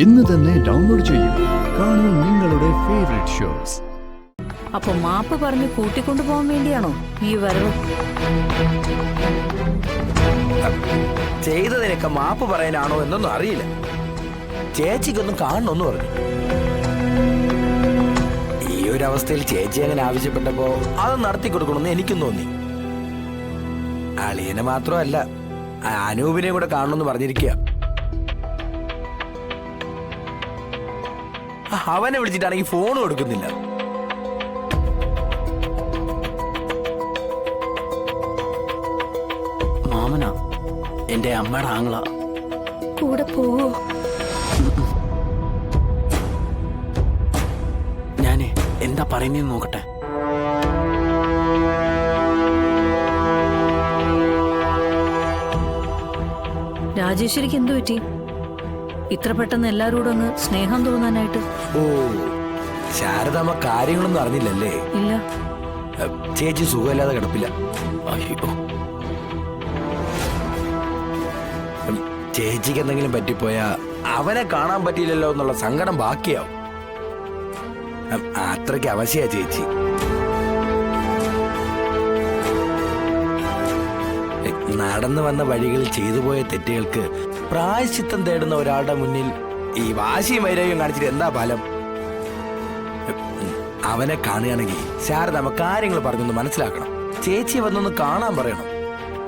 ഇന്ന് തന്നെ ഡൗൺലോഡ് ചെയ്യൂ. കാണൂ നിങ്ങളുടെ ഫേവറേറ്റ് ഷോസ്. അപ്പൊ മാപ്പ് പറഞ്ഞ് കൂട്ടിക്കൊണ്ടു പോകാൻ വേണ്ടിയാണോ ഈ വരവ്? ചെയ്തതിനൊക്കെ മാപ്പ് പറയാനാണോ എന്നൊന്നും അറിയില്ല. ചേച്ചിക്കൊന്നും കാണണമെന്ന് പറഞ്ഞു. ഈ ഒരു അവസ്ഥയിൽ ചേച്ചി അങ്ങനെ ആവശ്യപ്പെട്ടപ്പോ അത് നടത്തി കൊടുക്കണമെന്ന് എനിക്കും തോന്നി. അളിയനെ മാത്രമല്ല, അനൂപിനെ കൂടെ കാണണമെന്ന് പറഞ്ഞിരിക്കുക. അവനെ വിളിച്ചിട്ടാണെങ്കിൽ ഫോൺ കൊടുക്കുന്നില്ല. മാമനാ, എന്റെ അമ്മയുടെ ആങ്ങള. കൂടെ പോവോ? ഞാനേ എന്താ പറയുന്നതെന്ന് നോക്കട്ടെ. രാജേശ്വരിക്ക് എന്തു പറ്റി ഇത്ര പെട്ടെന്ന് എല്ലാരോടും അങ്ങ് സ്നേഹം തോന്നാനായിട്ട്? ഓ, ശാരദാമ്മ കാര്യങ്ങളൊന്നും അറിഞ്ഞില്ലല്ലേ? ഇല്ല. ചേച്ചി സുഖമില്ലാതെ കിടപ്പില്ല. അയ്യോ, ചേച്ചിക്ക് എന്തെങ്കിലും പറ്റിപ്പോയാ അവനെ കാണാൻ പറ്റിയില്ലല്ലോ എന്നുള്ള സങ്കടം ബാക്കിയാവും. അത്രയ്ക്ക് അവശയാ ചേച്ചി. നടന്നു വന്ന വഴികളിൽ ചെയ്തു പോയ തെറ്റുകൾക്ക് പ്രായശ്ചിത്തം തേടുന്ന ഒരാളുടെ മുന്നിൽ ഈ വാശിയും വൈരാഗ്യം കാണിച്ചിട്ട് എന്താ ഫലം? അവനെ കാണുകയാണെങ്കിൽ ശാരദാമ്മ കാര്യങ്ങൾ പറഞ്ഞൊന്ന് മനസ്സിലാക്കണം. ചേച്ചി വന്നൊന്ന് കാണാൻ പറയണം.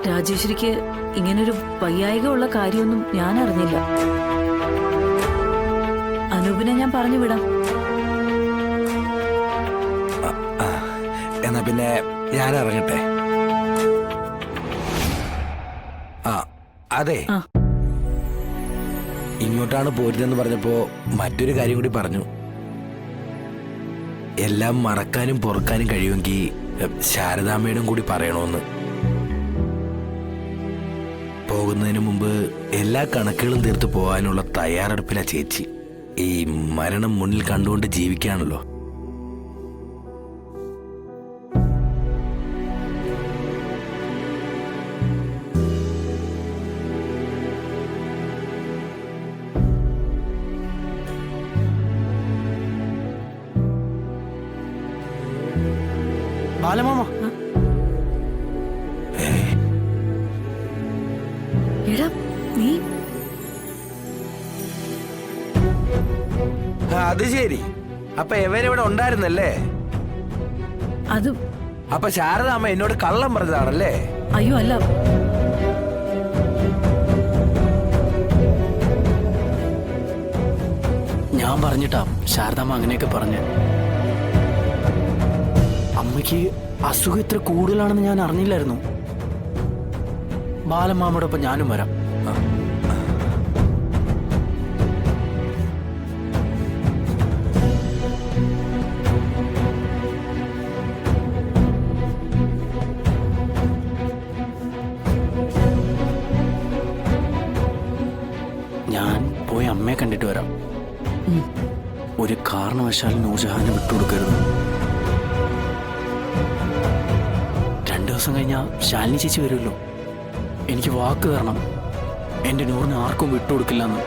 രാജേശ്വരിക്ക് ഇങ്ങനൊരു വയ്യായികമുള്ള കാര്യമൊന്നും ഞാൻ അറിഞ്ഞില്ല. അനൂപിനെ ഞാൻ പറഞ്ഞു വിടാം. എന്നാ പിന്നെ ഞാൻ ഇറങ്ങട്ടെ. അതെ, ഇങ്ങോട്ടാണ് പോരുതെന്ന് പറഞ്ഞപ്പോ മറ്റൊരു കാര്യം കൂടി പറഞ്ഞു. എല്ലാം മറക്കാനും പൊറുക്കാനും കഴിയുമെങ്കിൽ ശാരദാമ്മയോടും കൂടി പറയണമെന്ന്. പോകുന്നതിന് മുമ്പ് എല്ലാ കണക്കുകളും തീർത്ത് പോകാനുള്ള തയ്യാറെടുപ്പിലാ ചേച്ചി. ഈ മരണം മുന്നിൽ കണ്ടുകൊണ്ട് ജീവിക്കുകയാണല്ലോ. ബാലമാമ, എടാ നീ അത് ശരി. അപ്പൊ എവനിവിടെ ഉണ്ടായിരുന്നല്ലേ? അത് അപ്പൊ ശാരദാമ്മ എന്നോട് കള്ളം പറഞ്ഞതാണല്ലേ? അയ്യോ അല്ല. ഞാൻ പറഞ്ഞിട്ടാ ശാരദാമ്മ അങ്ങനെയൊക്കെ പറഞ്ഞ്. അമ്മയ്ക്ക് അസുഖം ഇത്ര കൂടുതലാണെന്ന് ഞാൻ അറിഞ്ഞില്ലായിരുന്നു. ബാലമാമയുടെ ഒപ്പം ഞാനും വരാം. ഞാൻ പോയി അമ്മയെ കണ്ടിട്ട് വരാം. ഒരു കാരണവശാലും നൂർജഹാനെ വിട്ടുകൊടുക്കരുത്. 2 ദിവസം കഴിഞ്ഞാൽ ശാലിനി ചേച്ചി വരുമല്ലോ. എനിക്ക് വാക്ക് തരണം, എന്റെ നൂറിനെ ആർക്കും വിട്ടുകൊടുക്കില്ലെന്ന്.